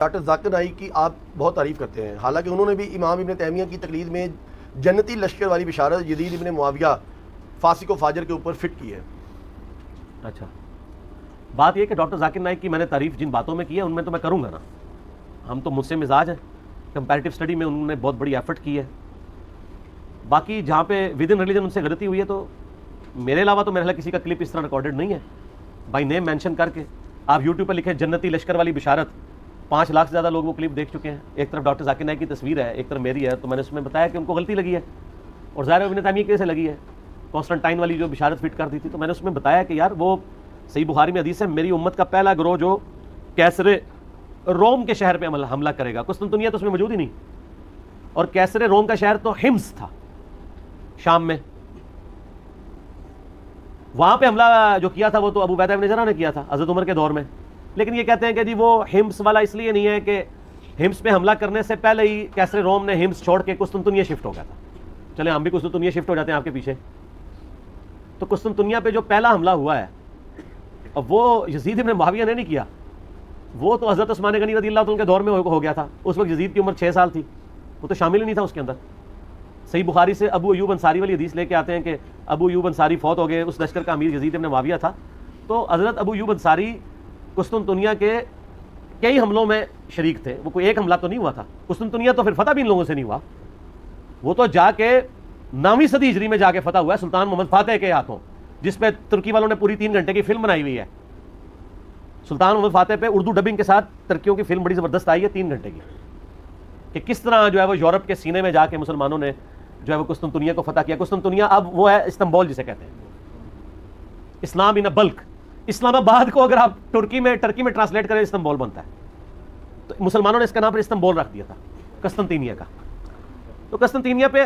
Doctor Zakir Naik کی آپ بہت تعریف کرتے ہیں، حالانکہ انہوں نے بھی امام ابن تیمیہ کی تقلید میں جنتی لشکر والی بشارت یزید ابن معاویہ فاسق و فاجر کے اوپر فٹ کی ہے۔ اچھا، بات یہ کہ ڈاکٹر ذاکر نائک کی میں نے تعریف جن باتوں میں کی ہے ان میں تو میں کروں گا نا، ہم تو مجھ سے مزاج ہیں، کمپیریٹیو اسٹڈی میں انہوں نے بہت بڑی ایفرٹ کی ہے۔ باقی جہاں پہ ود ان ریلیجن ان سے غلطی ہوئی ہے تو میرے علاوہ تو میرے خیال کسی کا کلپ اس طرح ریکارڈڈ نہیں ہے بائی نیم مینشن کر کے۔ آپ یوٹیوب پہ لکھیں جنتی لشکر والی بشارت، 5 لاکھ سے زیادہ لوگ وہ کلپ دیکھ چکے ہیں۔ ایک طرف ڈاکٹر ذاکر نائک کی تصویر ہے، ایک طرف میری ہے، تو میں نے اس میں بتایا کہ ان کو غلطی لگی ہے، اور ظاہر ابن تیمیہ کیسے لگی ہے، کانسٹنٹائن والی جو بشارت فٹ کر دی تھی۔ تو میں نے اس میں بتایا کہ یار وہ صحیح بخاری میں حدیث ہے، میری امت کا پہلا گروہ جو کیسر روم کے شہر پہ حملہ کرے گا۔ قسطنطنیہ تو اس میں موجود ہی نہیں، اور کیسر روم کا شہر تو حمص تھا شام میں، وہاں پہ حملہ جو کیا تھا وہ تو ابو عبیدہ بن جراح نے کیا تھا حضرت عمر کے دور میں۔ لیکن یہ کہتے ہیں کہ جی وہ حمص والا اس لیے نہیں ہے کہ حمص پہ حملہ کرنے سے پہلے ہی کیسر روم نے حمص چھوڑ کے قسطنطنیہ شفٹ ہو گیا تھا۔ چلیں ہم بھی قسطنطنیہ شفٹ ہو جاتے ہیں آپ کے پیچھے۔ تو قسطنطنیہ پہ جو پہلا حملہ ہوا ہے اب وہ یزید ابن معاویہ نے نہیں کیا، وہ تو حضرت عثمان غنی رضی اللہ عنہ کے دور میں ہو گیا تھا۔ اس وقت یزید کی عمر 6 سال تھی، وہ تو شامل ہی نہیں تھا اس کے اندر۔ صحیح بخاری سے ابو ایوب انصاری والی حدیث لے کے آتے ہیں کہ ابو ایوب انصاری فوت ہو گئے، اس لشکر کا امیر یزید ابن معاویہ تھا۔ تو حضرت ابو ایوب انصاری قسطنطنیہ کے کئی حملوں میں شریک تھے، وہ کوئی ایک حملہ تو نہیں ہوا تھا۔ قسطنطنیہ تو پھر فتح بھی ان لوگوں سے نہیں ہوا، وہ تو جا کے 9ویں صدی ہجری میں جا کے فتح ہوا ہے سلطان محمد فاتح کے ہاتھوں، جس پہ ترکی والوں نے پوری 3 گھنٹے کی فلم بنائی ہوئی ہے۔ سلطان محمد فاتح پہ اردو ڈبنگ کے ساتھ ترکیوں کی فلم بڑی زبردست آئی ہے 3 گھنٹے کی، کہ کس طرح جو ہے وہ یورپ کے سینے میں جا کے مسلمانوں نے جو ہے وہ قسطنطنیہ کو فتح کیا۔ قسطنطنیہ اب وہ ہے استنبول جسے کہتے ہیں، اسلام ان بلک۔ اسلام آباد کو اگر آپ ٹرکی میں ٹرانسلیٹ کریں استنبول بنتا ہے، تو مسلمانوں نے اس کا نام پر استنبول رکھ دیا تھا قسطنطنیہ کا۔ تو قسطنطنیہ پہ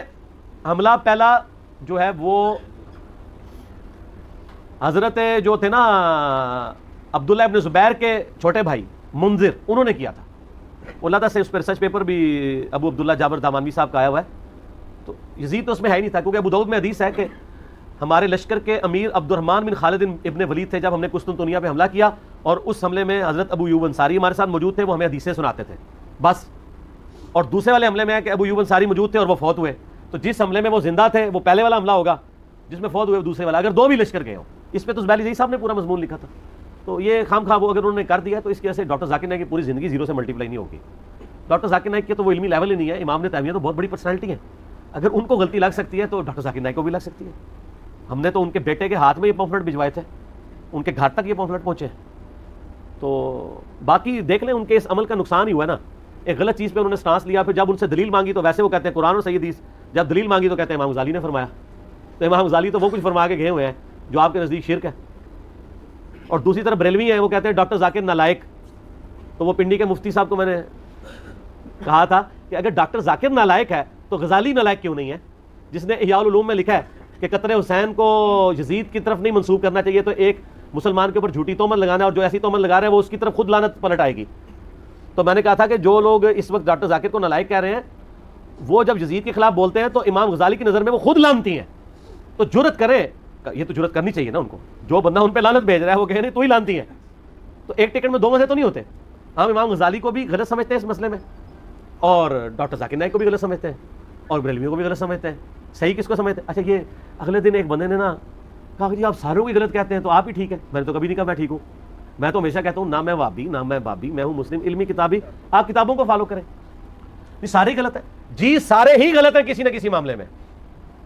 حملہ پہلا جو ہے وہ حضرت جو تھے نا عبداللہ ابن زبیر کے چھوٹے بھائی منذر، انہوں نے کیا تھا۔ اللہ سے اس پر ریسرچ پیپر بھی ابو عبداللہ جابر دامانوی صاحب کا آیا ہوا ہے۔ تو یزید تو اس میں ہے ہی نہیں تھا، کیونکہ ابو داؤد میں حدیث ہے کہ ہمارے لشکر کے امیر عبد الرحمن بن خالد ابن ولید تھے جب ہم نے قسطنطنیہ پہ حملہ کیا، اور اس حملے میں حضرت ابو ایوب انصاری ہمارے ساتھ موجود تھے، وہ ہمیں حدیثیں سناتے تھے بس۔ اور دوسرے والے حملے میں ہے کہ ابو ایوب انصاری موجود تھے اور وہ فوت ہوئے۔ تو جس حملے میں وہ زندہ تھے وہ پہلے والا حملہ ہوگا، جس میں فوت ہوئے وہ دوسرے والا، اگر 2 بھی لشکر گئے ہوں۔ اس پہ تو زبیلی صاحب نے پورا مضمون لکھا تھا۔ تو یہ خام خواہ وہ اگر انہوں نے کر دیا تو اس کی وجہ سے ڈاکٹر ذاکر نائک کی پوری زندگی 0 سے ملٹیپلائی نہیں ہوگی۔ ڈاکٹر ذاکر نائک کے تو وہ علمی لیول ہی نہیں ہے۔ امام ابن تیمیہ تو بہت بڑی پرسنالٹی ہے، اگر ان کو غلطی لگ سکتی ہے تو ڈاکٹر ذاکر نائک کو بھی لگ سکتی ہے۔ ہم نے تو ان کے بیٹے کے ہاتھ میں یہ پمفلٹ بھجوائے تھے، ان کے گھر تک یہ پمفلٹ پہنچے۔ تو باقی دیکھ لیں ان کے اس عمل کا نقصان ہی ہوا نا، ایک غلط چیز پہ انہوں نے سٹانس لیا، پھر جب ان سے دلیل مانگی تو ویسے وہ کہتے ہیں قرآن اور صحیح حدیث، جب دلیل مانگی تو کہتے ہیں امام غزالی نے فرمایا۔ تو امام غزالی تو وہ کچھ فرما کے گئے ہوئے ہیں جو آپ کے نزدیک شرک ہے۔ اور دوسری طرف بریلوی ہیں، وہ کہتے ہیں ڈاکٹر ذاکر نالائق۔ تو وہ پنڈی کے مفتی صاحب کو میں نے کہا تھا کہ اگر ڈاکٹر ذاکر نالائق ہے تو غزالی نالائق کیوں نہیں ہے، جس نے احیاء العلوم میں لکھا ہے کہ قتل حسین کو یزید کی طرف نہیں منسوب کرنا چاہیے، تو ایک مسلمان کے اوپر جھوٹی تہمت لگانا ہے، اور جو ایسی تہمت لگا رہا ہے وہ اس کی طرف خود لعنت پلٹ آئے گی۔ تو میں نے کہا تھا کہ جو لوگ اس وقت ڈاکٹر ذاکر کو نالائق کہہ رہے ہیں، وہ جب یزید کے خلاف بولتے ہیں تو امام غزالی کی نظر میں وہ خود لعنتی ہیں۔ تو جرأت کرے، یہ تو جرأت کرنی چاہیے نا ان کو، جو بندہ ان پہ لعنت بھیج رہا ہے وہ کہے نہیں تو ہی لعنتی ہیں۔ تو ایک ٹکٹ میں 2 مزے تو نہیں ہوتے۔ ہم امام غزالی کو بھی غلط سمجھتے ہیں اس مسئلے میں، اور ڈاکٹر ذاکر نائک کو بھی غلط سمجھتے ہیں، اور بریلویوں کو بھی غلط سمجھتے ہیں۔ صحیح کس کو سمجھتے ہیں؟ اچھا، یہ اگلے دن ایک بندے نے نا کہا کہ جی آپ ساروں کو غلط کہتے ہیں تو آپ ہی ٹھیک ہے۔ میں نے تو کبھی نہیں کہا میں ٹھیک ہوں، میں تو ہمیشہ کہتا ہوں نہ میں وہابی نہ میں بابی، میں ہوں مسلم علمی کتابی، آپ کتابوں کو فالو کریں۔ یہ سارے غلط ہیں جی، سارے ہی غلط ہیں کسی نہ کسی معاملے میں۔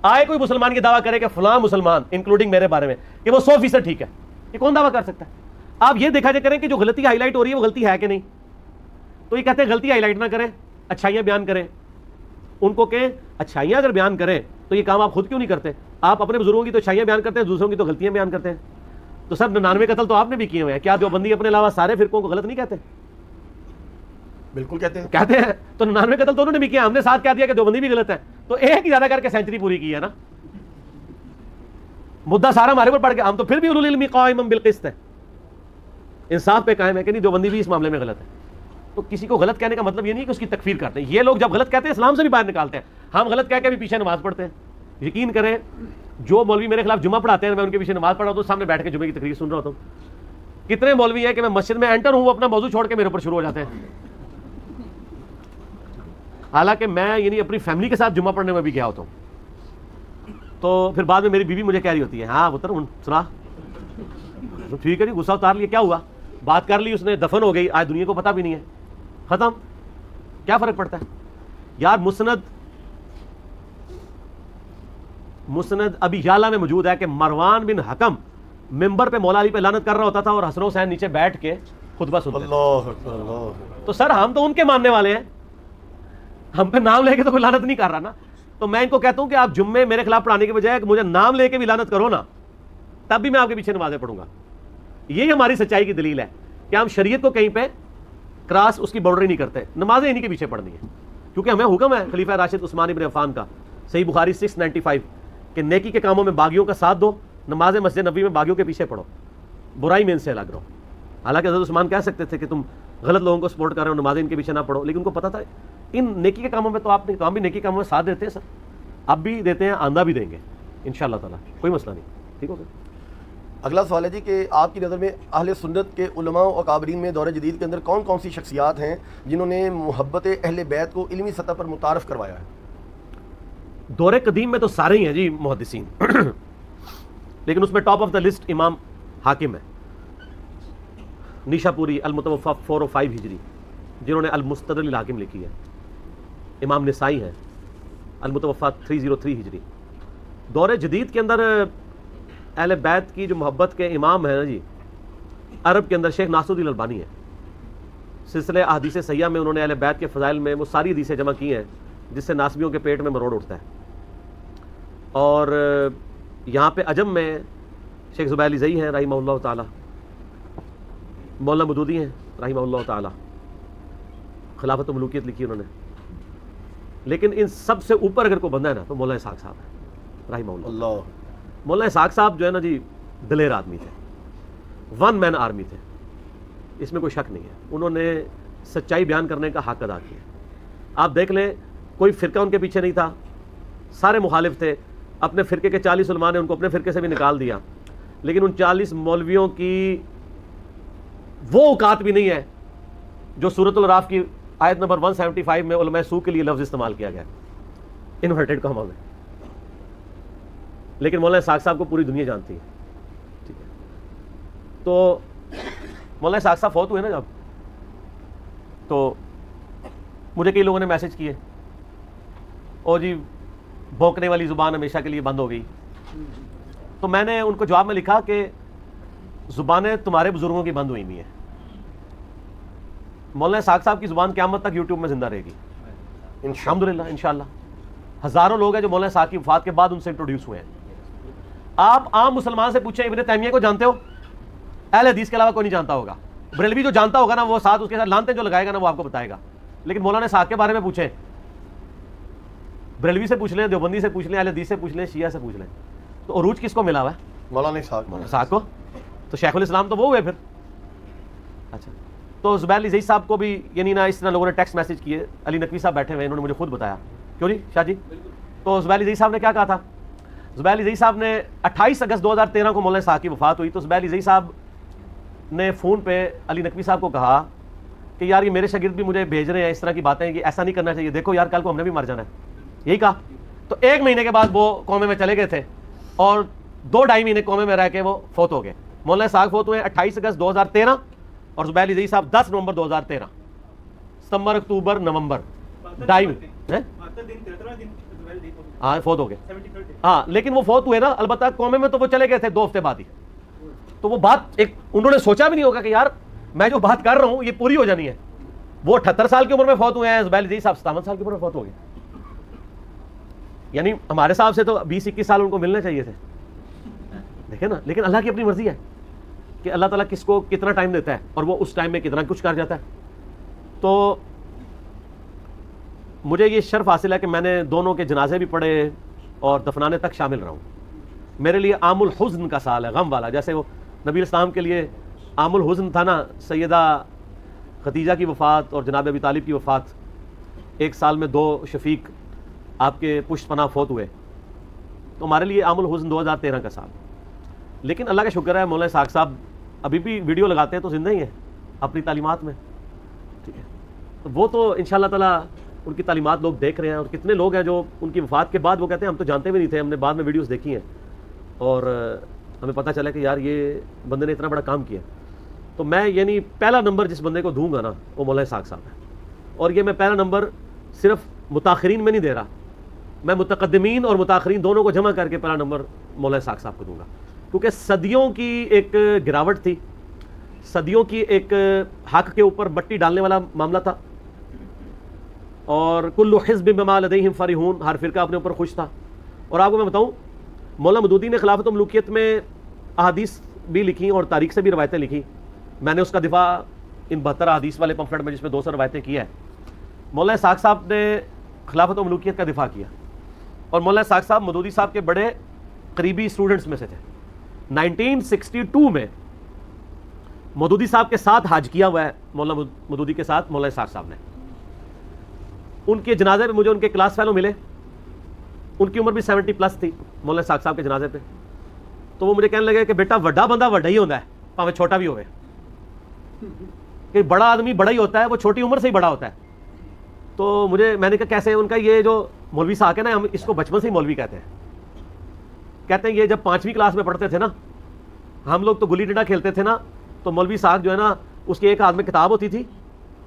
آئے کوئی مسلمان کی دعویٰ کرے کہ فلاں مسلمان انکلوڈنگ میرے بارے میں کہ وہ 100% ٹھیک ہے، یہ کون دعویٰ کر سکتا ہے؟ آپ یہ دیکھا جائے کریں کہ جو غلطی ہائی لائٹ ہو رہی ہے وہ غلطی ہے کہ نہیں۔ تو یہ کہتے ہیں غلطی ہائی لائٹ نہ کریں، اچھائیاں بیان کریں۔ ان کو کہ اچھائیاں اگر بیان کریں تو یہ کام آپ خود کیوں نہیں کرتے؟ آپ اپنے بزرگوں کی تو اچھائیاں بیان کرتے ہیں، دوسروں کی تو غلطیاں بیان کرتے ہیں۔ تو سر 99 قتل تو آپ نے بھی کیے ہوئے ہیں، کیا دیوبندی اپنے علاوہ سارے فرقوں کو غلط نہیں کہتے؟ بالکل کہتے ہیں، کہتے ہیں۔ تو 99 قتل تو انہوں نے بھی کیا، ہم نے ساتھ کہہ دیا کہ دیوبندی بھی غلط ہے، تو ایک ہی زیادہ کر کے سینچری پوری کی ہے نا۔ مدعا سارا ہمارے اوپر پڑ گیا، ہم تو پھر بھی اولو العلم قائما بالقسط ہے، انصاف پہ قائم ہے کہ نہیں دیوبندی بھی اس معاملے میں غلط ہے۔ تو کسی کو غلط کہنے کا مطلب یہ نہیں کہ اس کی تکفیر کرتے ہیں۔ یہ لوگ جب غلط کہتے ہیں اسلام سے بھی باہر نکالتے ہیں۔ ہم غلط کہہ کے بھی پیچھے نماز پڑھتے ہیں۔ یقین کریں جو مولوی میرے خلاف جمعہ پڑھاتے ہیں، میں ان کے پیچھے نماز پڑھ رہا ہوں تو سامنے بیٹھ کے جمعے کی تقریر سن رہا ہوتا ہوں۔ کتنے مولوی ہیں کہ میں مسجد میں انٹر ہوں، وہ اپنا موضوع چھوڑ کے میرے اوپر شروع ہو جاتے ہیں حالانکہ میں یعنی اپنی فیملی کے ساتھ جمعہ پڑھنے میں بھی گیا ہوتا ہوں. تو پھر بعد میں میری بیوی مجھے کہہ رہی ہوتی ہے ہاں پتر سنا ٹھیک ہے جی غصہ اتار لیا کیا ہوا بات کر لی اس نے دفن ہو گئی آج دنیا کو پتہ بھی نہیں ہے ختم کیا فرق پڑتا ہے یار. مسند ابھی یالہ میں موجود ہے کہ مروان بن حکم ممبر پہ مولا علی پہ لعنت کر رہا ہوتا تھا اور حسن حسین نیچے بیٹھ کے خطبہ سنتے تھے. تو سر ہم تو ان کے ماننے والے ہیں ہم پہ نام لے کے تو کوئی لعنت نہیں کر رہا نا. تو میں ان کو کہتا ہوں کہ آپ جمعے میرے خلاف پڑھانے کے بجائے مجھے نام لے کے بھی لعنت کرو نا تب بھی میں آپ کے پیچھے نمازیں پڑھوں گا. یہی ہماری سچائی کی دلیل ہے کہ ہم شریعت کو کہیں پہ کراس اس کی باؤنڈری نہیں کرتے. نمازیں انہی کے پیچھے پڑھنی ہے کیونکہ ہمیں حکم ہے خلیفہ راشد عثمان ابن عفان کا صحیح بخاری 695 کہ نیکی کے کاموں میں باغیوں کا ساتھ دو نماز مسجد نبوی میں باغیوں کے پیچھے پڑھو برائی میں ان سے الگ رہو. حالانکہ حضرت عثمان کہہ سکتے تھے کہ تم غلط لوگوں کو سپورٹ کر رہے ہو نمازیں ان کے پیچھے نہ پڑھو لیکن ان کو پتا تھا ان نیکی کے کاموں میں تو آپ نے تو ہم بھی نیکی کے کاموں میں ساتھ دیتے ہیں سر اب بھی دیتے ہیں آندہ بھی دیں گے انشاءاللہ تعالیٰ کوئی مسئلہ نہیں. ٹھیک ہو گیا. اگلا سوال ہے جی کہ آپ کی نظر میں اہل سنت کے علماء و اکابرین میں دور جدید کے اندر کون کون سی شخصیات ہیں جنہوں نے محبت اہل بیت کو علمی سطح پر متعارف کروایا ہے؟ دور قدیم میں تو سارے ہی ہیں جی محدثین لیکن اس میں ٹاپ آف دا لسٹ امام حاکم ہے نیشا پوری المتوفا 405 ہجری جنہوں نے المستدرک الحاکم لکھی ہے. امام نسائی ہیں المتوفا 303 ہجری. دور جدید کے اندر اہل بیت کی جو محبت کے امام ہیں نا جی عرب کے اندر شیخ ناصر الدین البانی ہے. سلسلہ احادیث صحیحہ میں انہوں نے اہل بیت کے فضائل میں وہ ساری حدیثیں جمع کی ہیں جس سے ناسبیوں کے پیٹ میں مروڑ اٹھتا ہے. اور یہاں پہ عجم میں شیخ زبیر علی زئی ہیں رحمہ اللہ تعالی مولانا مودودی ہیں رحمہ اللہ تعالی خلافت و ملوکیت لکھی انہوں نے. لیکن ان سب سے اوپر اگر کوئی بندہ ہے نا تو مولانا اسحاق صاحب ہے رحمہ اللہ. مولانا اسحاق صاحب جو ہے نا جی دلیر آدمی تھے ون مین آرمی تھے اس میں کوئی شک نہیں ہے. انہوں نے سچائی بیان کرنے کا حق ادا کیا. آپ دیکھ لیں کوئی فرقہ ان کے پیچھے نہیں تھا سارے مخالف تھے. اپنے فرقے کے 40 علماء نے ان کو اپنے فرقے سے بھی نکال دیا لیکن ان 40 مولویوں کی وہ اوقات بھی نہیں ہے جو سورۃ الاعراف کی آیت نمبر 175 میں علماء سوء کے لیے لفظ استعمال کیا گیا انورٹڈ کاما میں. لیکن مولانا اسحاق صاحب کو پوری دنیا جانتی ہے. ٹھیک ہے. تو مولانا اسحاق صاحب فوت ہوئے نا جب تو مجھے کئی لوگوں نے میسج کیے اور جی بھونکنے والی زبان ہمیشہ کے لیے بند ہو گئی. تو میں نے ان کو جواب میں لکھا کہ زبانیں تمہارے بزرگوں کی بند ہوئی نہیں ہیں. مولانا اسحاق صاحب کی زبان قیامت تک یوٹیوب میں زندہ رہے گی الحمدللہ انشاءاللہ. ہزاروں لوگ ہیں جو مولانا اسحاق کی وفات کے بعد ان سے انٹروڈیوس ہوئے ہیں. آپ عام مسلمان سے پوچھیں ابن تیمیہ کو جانتے ہو؟ اہل حدیث کے علاوہ کوئی نہیں جانتا ہوگا. بریلوی جو جانتا ہوگا نا وہ ساتھ اس کے ساتھ لانتیں جو لگائے گا نا وہ آپ کو بتائے گا. لیکن مولانا اسحاق کے بارے میں پوچھیں بریلوی سے پوچھ لیں دیوبندی سے پوچھ لیں اہل حدیث سے پوچھ لیں شیعہ سے پوچھ لیں تو عروج کس کو ملا ہوا ہے؟ مولانا اسحاق کو. تو شیخ الاسلام تو وہ ہوئے پھر. اچھا تو زبیر علی زئی صاحب کو بھی یعنی نا اس طرح لوگوں نے ٹیکسٹ میسج کیے. علی نقوی صاحب بیٹھے ہوئے انہوں نے مجھے خود بتایا. کیوں جی شاہ جی؟ تو زبیر علی زئی صاحب نے کیا کہا تھا؟ زبیر علی زئی صاحب نے 28 اگست 2013 کو مولانا اسحاق کی وفات ہوئی تو زبیر علی زئی صاحب نے فون پہ علی نقوی صاحب کو کہا کہ یار یہ میرے شاگرد بھی مجھے بھیج رہے ہیں اس طرح کی باتیں کہ ایسا نہیں کرنا چاہیے دیکھو یار کل کو ہم نے بھی مر جانا ہے. یہی کہا. تو 1 مہینے کے بعد وہ قومے میں چلے گئے تھے اور 2-2.5 مہینے قومے میں رہ کے وہ فوت ہو گئے. مولانا اسحاق فوت ہوئے 28 اگست 2013 اور زبیر علی زئی صاحب 10 نومبر 2013. ستمبر اکتوبر نومبر 2.5 ہاں فوت ہو گئے. ہاں لیکن وہ فوت ہوئے نا البتہ قومے میں تو وہ چلے گئے تھے 2 ہفتے بعد ہی. تو وہ بات ایک انہوں نے سوچا بھی نہیں ہوگا کہ یار میں جو بات کر رہا ہوں یہ پوری ہو جانی ہے. وہ 78 سال کی عمر میں فوت ہوئے ہیں. زبیر علی زئی صاحب 57 سال کی عمر میں فوت ہو گئے. یعنی ہمارے صاحب سے تو 20-21 سال ان کو ملنے چاہیے تھے. دیکھیں نا لیکن اللہ کی اپنی مرضی ہے کہ اللہ تعالیٰ کس کو کتنا ٹائم دیتا ہے اور وہ اس ٹائم میں کتنا کچھ کر جاتا ہے. تو مجھے یہ شرف حاصل ہے کہ میں نے دونوں کے جنازے بھی پڑھے اور دفنانے تک شامل رہا ہوں. میرے لیے عام الحزن کا سال ہے غم والا. جیسے وہ نبی اسلام کے لیے عام الحزن تھا نا سیدہ خدیجہ کی وفات اور جناب ابی طالب کی وفات. 1 سال میں 2 شفیق آپ کے پشت پناہ فوت ہوئے. تو ہمارے لیے عام الحزن 2013 کا سال. لیکن اللہ کا شکر ہے مولانا اسحاق صاحب ابھی بھی ویڈیو لگاتے ہیں تو زندہ ہی ہیں اپنی تعلیمات میں. ٹھیک ہے. تو وہ تو انشاءاللہ تعالیٰ ان کی تعلیمات لوگ دیکھ رہے ہیں, اور کتنے لوگ ہیں جو ان کی وفات کے بعد وہ کہتے ہیں ہم تو جانتے بھی نہیں تھے, ہم نے بعد میں ویڈیوز دیکھی ہیں اور ہمیں پتہ چلا کہ یار یہ بندے نے اتنا بڑا کام کیا. تو میں یعنی پہلا نمبر جس بندے کو دوں گا نا وہ مولانا اسحاق صاحب ہے, اور یہ میں پہلا نمبر صرف متاخرین میں نہیں دے رہا, میں متقدمین اور متاخرین دونوں کو جمع کر کے پہلا نمبر مولانا اسحاق صاحب کو دوں گا, کیونکہ صدیوں کی ایک گراوٹ تھی, صدیوں کی ایک حق کے اوپر مٹی ڈالنے والا معاملہ تھا, اور کل حزب بما لدیہم فرحون, ہر فرقہ اپنے اوپر خوش تھا. اور آپ کو میں بتاؤں مولانا مودودی نے خلافت و ملوکیت میں احادیث بھی لکھی اور تاریخ سے بھی روایتیں لکھی. میں نے اس کا دفاع ان 72 احادیث والے پمفلٹ میں جس میں 200 روایتیں کیا ہے. مولانا اسحاق صاحب نے خلافت و ملوکیت کا دفاع کیا, اور مولانا اسحاق صاحب مودودی صاحب کے بڑے قریبی اسٹوڈنٹس میں سے تھے. 1962 میں مودودی صاحب کے ساتھ حج کیا ہوا ہے مولانا مودودی کے ساتھ مولانا اسحاق صاحب نے. ان کے جنازے پہ مجھے ان کے کلاس فیلو ملے, ان کی عمر بھی 70+ تھی مولانا اسحاق صاحب کے جنازے پہ. تو وہ مجھے کہنے لگے کہ بیٹا وڈا بندہ وڈا ہی ہوتا ہے, پاویں چھوٹا بھی ہوئے, کہ بڑا آدمی بڑا ہی ہوتا ہے, وہ چھوٹی عمر سے ہی بڑا ہوتا ہے. تو میں نے کہا کیسے؟ ان کا یہ جو مولوی صاحب ہے نا, ہم اس کو بچپن سے ہی مولوی کہتے ہیں. کہتے ہیں یہ جب 5ویں کلاس میں پڑھتے تھے نا, ہم لوگ تو گلی ڈنڈا کھیلتے تھے نا, تو مولوی صاحب جو ہے نا اس کے ایک ہاتھ میں کتاب ہوتی تھی,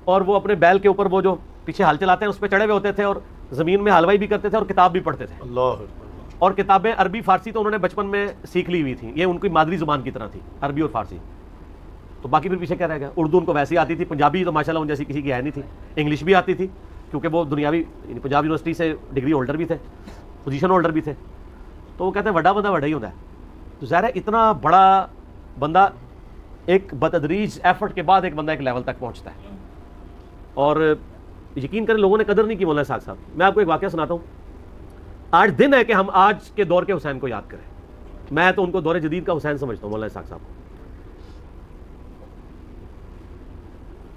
اور وہ اپنے بیل کے اوپر وہ جو پیچھے ہل چلاتے ہیں اس پہ چڑھے ہوئے ہوتے تھے, اور زمین میں حلوائی بھی کرتے تھے اور کتاب بھی پڑھتے تھے. اللہ. اور کتابیں عربی فارسی تو انہوں نے بچپن میں سیکھ لی ہوئی تھیں, یہ ان کی مادری زبان کی طرح تھی, عربی اور فارسی. تو باقی پھر پیچھے کیا رہ گیا؟ اردو ان کو ویسے ہی آتی تھی, پنجابی تو ماشاءاللہ ان جیسی کسی کی ہے نہیں تھی, انگلش بھی آتی تھی کیونکہ وہ دنیاوی پنجاب یونیورسٹی سے ڈگری ہولڈر بھی تھے, پوزیشن ہولڈر بھی تھے. تو وہ کہتے ہیں وڈا بندہ وڈا ہی ہوتا ہے. تو ظاہر ہے اتنا بڑا بندہ ایک بتدریج ایفرٹ کے بعد ایک بندہ ایک لیول تک پہنچتا ہے, اور یقین کریں لوگوں نے قدر نہیں کی مولانا اسحاق صاحب. میں آپ کو ایک واقعہ سناتا ہوں. آج دن ہے کہ ہم آج کے دور کے حسین کو یاد کریں. میں تو ان کو دور جدید کا حسین سمجھتا ہوں مولانا اسحاق صاحب کو.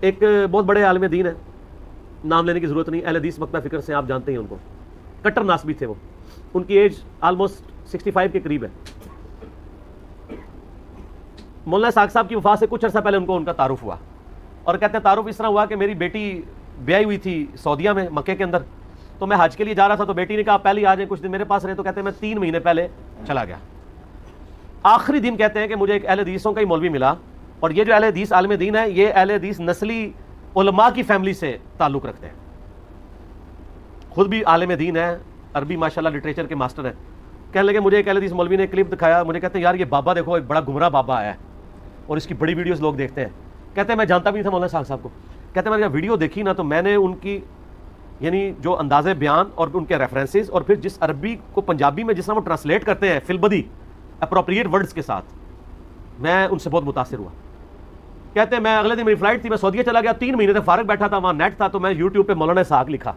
ایک بہت بڑے عالم دین ہے, نام لینے کی ضرورت نہیں, اہل حدیث مکتبہ فکر سے آپ جانتے ہیں ان کو, کٹر ناسبی تھے وہ. ان کی ایج آلموسٹ 65 کے قریب ہے. مولانا اسحاق صاحب کی وفات سے کچھ عرصہ پہلے ان کا تعارف ہوا, اور کہتے ہیں تعارف اس طرح ہوا کہ میری بیٹی بیائی ہوئی تھی سعودیہ میں, مکے کے اندر. تو میں حج کے لیے جا رہا تھا, تو بیٹی نے کہا پہلے ہی آ جائیں, کچھ دن میرے پاس رہے. تو کہتے ہیں میں 3 مہینے پہلے چلا گیا. آخری دن کہتے ہیں کہ مجھے ایک اہل حدیثوں کا ہی مولوی ملا, اور یہ جو اہل حدیث عالم دین ہے یہ اہل حدیث نسلی علماء کی فیملی سے تعلق رکھتے ہیں. خود بھی عالم دین ہے, عربی ماشاءاللہ لٹریچر کے ماسٹر ہیں. کہنے لگے مجھے ایک اہل حدیث مولوی نے کلپ دکھایا, مجھے کہتے ہیں یار یہ بابا دیکھو ایک بڑا گمراہ بابا آیا ہے, اور اس کی بڑی ویڈیوز لوگ دیکھتے ہیں. کہتے ہیں میں جانتا بھی نہیں تھا مولانا اسحاق صاحب کو. کہتے ہیں میں جب ویڈیو دیکھی نا تو میں نے ان کی یعنی جو انداز بیان اور ان کے ریفرنسز, اور پھر جس عربی کو پنجابی میں جس طرح وہ ٹرانسلیٹ کرتے ہیں فی البدی اپروپریٹ ورڈز کے ساتھ, میں ان سے بہت متاثر ہوا. کہتے ہیں میں اگلے دن میری فلائٹ تھی, میں سعودیہ چلا گیا, 3 مہینے تک فارغ بیٹھا تھا, وہاں نیٹ تھا, تو میں یوٹیوب پہ مولانا اسحاق لکھا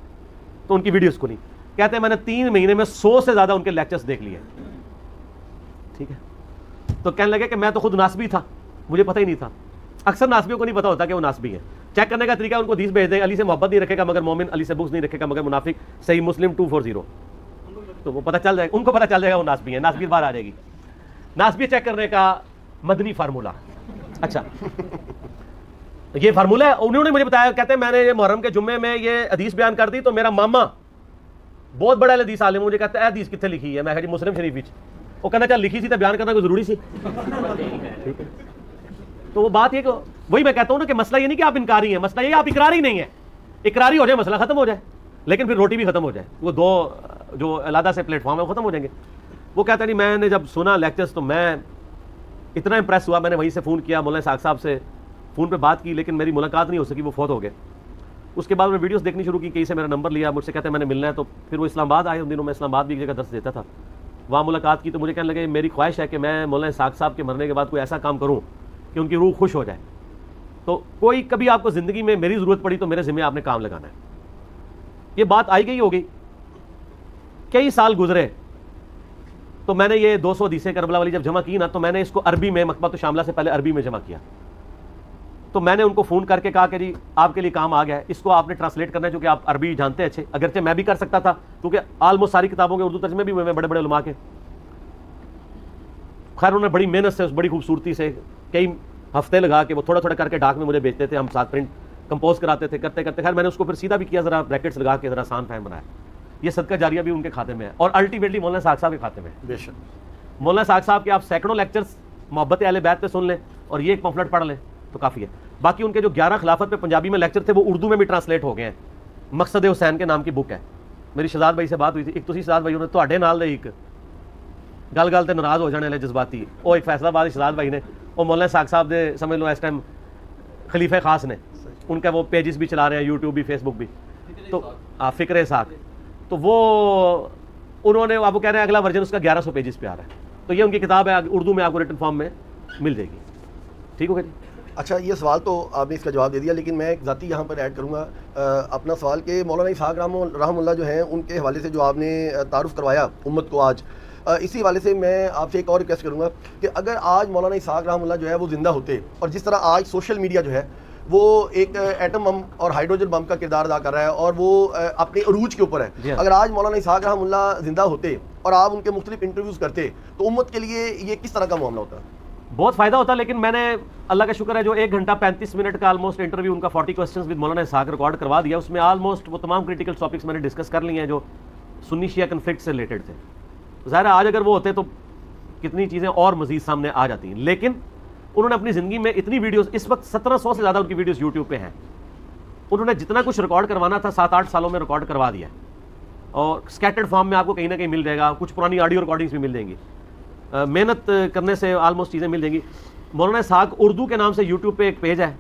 تو ان کی ویڈیوز کو نہیں. کہتے ہیں میں نے 3 مہینے میں 100 سے زیادہ ان کے لیکچرز دیکھ لیے. ٹھیک ہے, تو کہنے لگے کہ میں تو خود ناسبی تھا, مجھے پتہ ہی نہیں تھا. اکثر ناسبیوں کو نہیں پتا ہوتا کہ وہ ناسبی ہیں. چیک کرنے کا طریقہ ان کو حدیث بھیج دیں, علی سے محبت نہیں رکھے گا مگر مومن, علی سے بغض نہیں رکھے گا مگر منافق, صحیح مسلم 240, تو وہ پتہ چل جائے گا, ان کو پتہ چل جائے گا وہ ناسبی ہیں. ناسبی باہر آ جائے گی. ناسبی چیک کرنے کا مدنی فارمولہ. اچھا یہ فارمولہ ہے, انہوں نے مجھے بتایا. کہتے ہیں میں نے یہ محرم کے جمعے میں یہ حدیث بیان کر دی, تو میرا ماما بہت بڑا حدیث عالم مجھے کہتا ہے حدیث کتنے لکھی ہے. میں کہا جی مسلم شریف وچ. وہ کہنا چل لکھی سی تو بیان کرنا کوئی ضروری سی. ٹھیک ہے, تو وہ بات یہ کہ وہی میں کہتا ہوں نا کہ مسئلہ یہ نہیں کہ آپ انکاری ہیں, مسئلہ یہ آپ اقراری نہیں ہے. اقراری ہو جائے مسئلہ ختم ہو جائے, لیکن پھر روٹی بھی ختم ہو جائے. وہ 2 جو علیحدہ سے پلیٹ فارم ہے وہ ختم ہو جائیں گے. وہ کہتا نہیں, میں نے جب سنا لیکچرز تو میں اتنا امپریس ہوا, میں نے وہیں سے فون کیا مولانا اسحاق صاحب سے, فون پہ بات کی, لیکن میری ملاقات نہیں ہو سکی, وہ فوت ہو گئے. اس کے بعد میں ویڈیوز دیکھنی شروع کی, کہیں سے میرا نمبر لیا, مجھ سے کہتے ہیں میں نے ملنا ہے. تو پھر وہ اسلام آباد آئے, ان دنوں میں اسلام آباد بھی ایک جگہ درس دیتا تھا, وہاں ملاقات کی. تو مجھے کہنے لگے میری خواہش ہے کہ میں مولانا اسحاق صاحب کے مرنے کے بعد کوئی ایسا کام کروں کہ ان کی روح خوش ہو جائے. تو کوئی کبھی آپ کو زندگی میں میری ضرورت پڑی تو میرے ذمہ آپ نے کام لگانا ہے. یہ بات آئی گئی ہوگی, کئی سال گزرے, تو میں نے یہ 200 حدیثیں کربلا والی جب جمع کی نا, تو میں نے اس کو عربی میں مکتبۃ الشاملہ سے پہلے عربی میں جمع کیا. تو میں نے ان کو فون کر کے کہا کہ جی آپ کے لیے کام آ گیا ہے, اس کو آپ نے ٹرانسلیٹ کرنا ہے, چونکہ آپ عربی جانتے ہیں اچھے. اگرچہ میں بھی کر سکتا تھا کیونکہ آلموسٹ ساری کتابوں کے اردو ترجمے بھی ہوئے ہیں بڑے بڑے علماء کے. خیر انہوں نے بڑی محنت سے, بڑی خوبصورتی سے, کئی ہفتے لگا کے وہ تھوڑا تھوڑا کر کے ڈاک میں مجھے بھیجتے تھے, ہم ساتھ پرنٹ کمپوز کراتے تھے, کرتے کرتے خیر میں نے اس کو پھر سیدھا بھی کیا, ذرا بریکٹس لگا کے ذرا آسان فہم بنایا. یہ صدقہ جاریہ بھی ان کے کھاتے میں ہے, اور الٹیمیٹلی مولانا اسحاق صاحب کے کھاتے میں ہے. بے شک. مولانا اسحاق صاحب کے آپ سینکڑوں لیکچرز محبت اہل بیت پہ سن لیں اور یہ ایک پمفلٹ پڑھ لیں تو کافی ہے. باقی ان کے جو 11 خلافت پہ پنجابی میں لیکچر تھے وہ اردو میں بھی ٹرانسلیٹ ہو گئے ہیں. مقصد حسین کے نام کی بک ہے. میری شہزاد بھائی سے بات ہوئی تھی, ایک تسی شہزاد بھائی نے تواڈے نال دے ایک گل گل تے ناراض ہو جانے والے جذباتی, وہ ایک فیصلہ آباد شہزاد بھائی نے, وہ مولانا اسحاق صاحب دے سمجھ لو اس ٹائم خلیفہ خاص نے, ان کا وہ پیجز بھی چلا رہے ہیں, یوٹیوب بھی, فیس بک بھی, تو فکر اسحاق, تو وہ انہوں نے اب وہ کہہ رہے ہیں اگلا ورژن اس کا 1100 پیجز پہ آ رہا ہے. تو یہ ان کی کتاب ہے, اردو میں آپ کو ریٹن فارم میں مل جائے گی. ٹھیک ہوگا جی. اچھا, یہ سوال تو آپ نے اس کا جواب دے دیا, لیکن میں ایک ذاتی یہاں پر ایڈ کروں گا اپنا سوال کہ مولانا اسحاق رحمہ اللہ جو ہیں ان کے حوالے سے جو آپ نے تعارف کروایا امت کو آج, اسی حوالے سے میں آپ سے ایک اور ریکویسٹ کروں گا کہ اگر آج مولانا اسحاق رحمہ اللہ جو ہے وہ زندہ ہوتے, اور جس طرح آج سوشل میڈیا جو ہے وہ ایک ایٹم بم اور ہائیڈروجن بم کا کردار ادا کر رہا ہے اور وہ اپنے عروج کے اوپر ہے, اگر آج مولانا اسحاق رحمہ اللہ زندہ ہوتے اور آپ ان کے مختلف انٹرویوز کرتے تو امت کے لیے یہ کس طرح کا معاملہ ہوتا؟ بہت فائدہ ہوتا. لیکن میں نے اللہ کا شکر ہے جو 1 گھنٹہ 35 منٹ کا آلموسٹ انٹرویو ان کا 40 questions with Maulana Ishaq record کروا دیا, اس میں آلموسٹ وہ تمام کریٹیکل ٹاپکس میں نے ڈسکس کر لیے ہیں جو سنی شیعہ کنفلکٹ سے ریلیٹڈ تھے. ظاہر ہے آج اگر وہ ہوتے تو کتنی چیزیں اور مزید سامنے آ جاتی ہیں, لیکن انہوں نے اپنی زندگی میں اتنی ویڈیوز, اس وقت 1700 سے زیادہ ان کی ویڈیوز یوٹیوب پہ ہیں, انہوں نے جتنا کچھ ریکارڈ کروانا تھا 7-8 سالوں میں ریکارڈ کروا دیا, اور اسکیٹرڈ فارم میں آپ کو کہیں نہ کہیں مل جائے گا, کچھ پرانی آڈیو ریکارڈنگس بھی مل جائیں گی, محنت کرنے سے آلموسٹ چیزیں مل جائیں گی. مولانا اسحاق اردو کے نام سے یوٹیوب پہ ایک پیج ہے,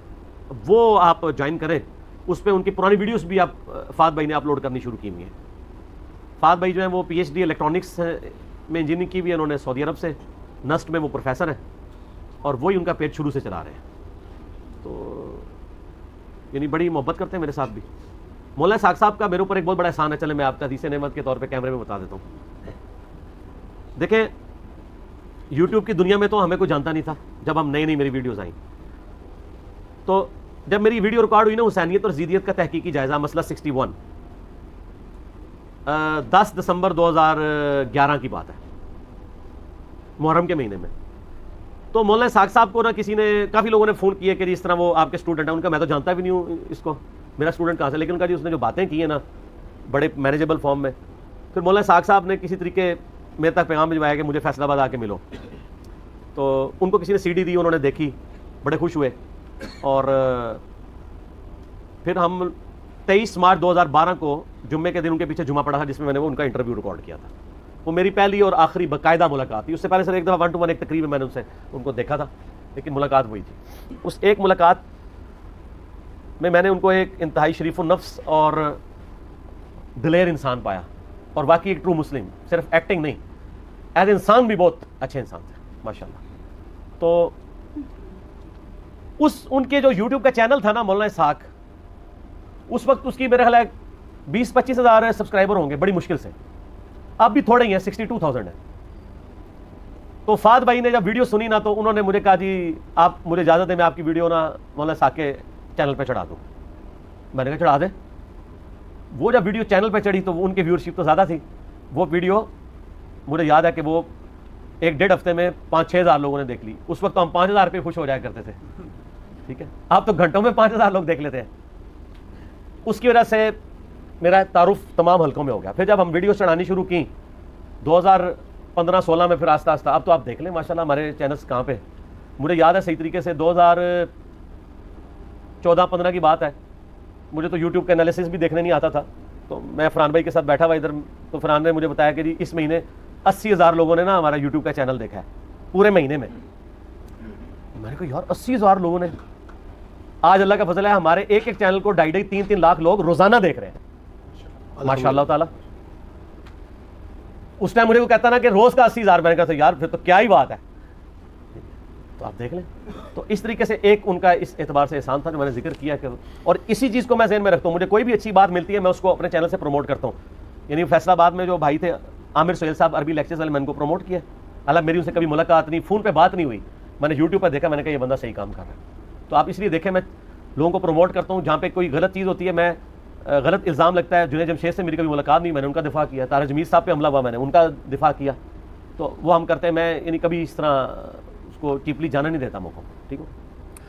وہ آپ جوائن کریں, اس پہ ان کی پرانی ویڈیوز بھی آپ فہد بھائی نے اپلوڈ کرنی شروع کی ہوئی ہیں. فہد بھائی جو ہیں وہ PhD الیکٹرانکس میں انجینئرنگ کی بھی ہے انہوں نے سعودی عرب سے, نسٹ میں وہ پروفیسر ہیں, اور وہی ان کا پیج شروع سے چلا رہے ہیں. تو یعنی بڑی محبت کرتے ہیں میرے ساتھ بھی. مولانا اسحاق صاحب کا میرے اوپر ایک بہت بڑا احسان ہے, چلے میں آپ کا حدیث نعمت کے طور پہ کیمرے میں بتا دیتا ہوں. دیکھیں یوٹیوب کی دنیا میں تو ہمیں کوئی جانتا نہیں تھا جب ہم نئی میری ویڈیوز آئیں, تو جب میری ویڈیو ریکارڈ ہوئی نا حسینیت اور زیدیت کا تحقیقی جائزہ مسئلہ 61, 10 دسمبر 2011 کی بات ہے, محرم کے مہینے میں. تو مولانا اسحاق صاحب کو نا کسی نے, کافی لوگوں نے فون کیا کہ اس طرح وہ آپ کے اسٹوڈنٹ ہیں. ان کا میں تو جانتا بھی نہیں ہوں اس کو, میرا اسٹوڈنٹ کہاں سے, لیکن ان کا جی اس نے جو باتیں کی ہیں نا بڑے مینیجیبل فارم میں. پھر مولانا اسحاق صاحب نے کسی طریقے میرے تک پیغام بھجوایا کہ مجھے فیصل آباد آ کے ملو. تو ان کو کسی نے CD دی, انہوں نے دیکھی, بڑے خوش ہوئے, اور پھر ہم 23 مارچ 2012 کو جمعے کے دن ان کے پیچھے جمعہ پڑا تھا جس میں نے وہ ان کا انٹرویو ریکارڈ کیا تھا. وہ میری پہلی اور آخری باقاعدہ ملاقات تھی. اس سے پہلے سر ایک دفعہ 1 to 1 ایک تقریب میں نے ان کو دیکھا تھا, لیکن ملاقات ہوئی تھی. اس ایک ملاقات میں نے ان کو ایک انتہائی شریف النفس اور دلیر انسان پایا, اور واقعی ایک ٹرو مسلم, صرف ایکٹنگ نہیں, ایز انسان بھی بہت اچھے انسان تھے ماشاءاللہ. تو ان کے جو یوٹیوب کا چینل تھا نا مولانا اسحاق, اس وقت اس کی میرے خیال ہے 20-25 ہزار سبسکرائبر ہوں گے بڑی مشکل سے, اب بھی تھوڑے ہی ہیں, 62,000 ہے. تو فہد بھائی نے جب ویڈیو سنی نا تو انہوں نے مجھے کہا جی آپ مجھے اجازت دیں میں آپ کی ویڈیو نا مولانا اسحاق کے چینل پہ چڑھا دوں. میں نے کہا چڑھا دیں. وہ جب ویڈیو چینل پہ چڑھی تو ان کی ویورشپ تو زیادہ تھی. وہ ویڈیو مجھے یاد ہے کہ وہ 1-1.5 ہفتے میں 5-6 ہزار لوگوں نے دیکھ لی. اس وقت تو ہم 5,000 پہ خوش ہو جایا کرتے تھے, ٹھیک ہے, آپ تو گھنٹوں میں 5,000 لوگ دیکھ لیتے ہیں. اس کی وجہ سے میرا تعارف تمام حلقوں میں ہو گیا. پھر جب ہم ویڈیو چڑھانی شروع کی 2015-16 میں, پھر آہستہ آہستہ, اب تو آپ دیکھ لیں ماشاءاللہ ہمارے چینلز کہاں پہ. مجھے یاد ہے صحیح طریقے سے 2014-15 کی بات ہے, مجھے تو یوٹیوب کا انالیسس بھی دیکھنے نہیں آتا تھا. تو میں فرحان بھائی کے ساتھ بیٹھا ہوا ادھر, تو فرحان نے مجھے بتایا کہ جی اس مہینے 80,000 لوگوں نے نا ہمارا یوٹیوب کا چینل دیکھا ہے پورے مہینے میں. میں نے کہا یار 80,000 لوگوں نے. آج اللہ کا فضل ہے ہمارے ایک چینل کو 2.5-3 لاکھ لوگ روزانہ دیکھ رہے ہیں ماشاء اللہ تعالیٰ. اس ٹائم مجھے وہ کہتا نا کہ روز کا 80,000, میں نے کہا یار پھر تو کیا ہی بات ہے. تو آپ دیکھ لیں. تو اس طریقے سے ایک ان کا اس اعتبار سے احسان تھا جو میں نے ذکر کیا کہ, اور اسی چیز کو میں ذہن میں رکھتا ہوں. مجھے کوئی بھی اچھی بات ملتی ہے میں اس کو اپنے چینل سے پروموٹ کرتا ہوں. یعنی فیصل آباد میں جو بھائی تھے عامر سہیل صاحب, عربی لیکچرز والے, میں ان کو پروموٹ کیا. حالانکہ میری ان سے کبھی ملاقات نہیں, فون پہ بات نہیں ہوئی, میں نے یوٹیوب پہ دیکھا, میں نے کہا یہ بندہ صحیح کام کر رہا ہے. تو آپ اس لیے دیکھیں میں لوگوں کو پروموٹ کرتا ہوں. جہاں پہ کوئی غلط چیز ہوتی ہے, میں غلط الزام لگتا ہے, جنید جمشید سے میری کبھی ملاقات نہیں, میں نے ان کا دفاع کیا. طارق جمیل صاحب پہ حملہ ہوا, میں نے ان کا دفاع کیا. تو وہ ہم کرتے ہیں, میں یعنی کبھی اس طرح اس کو ٹیپلی جانا نہیں دیتا موقع. ٹھیک ہو.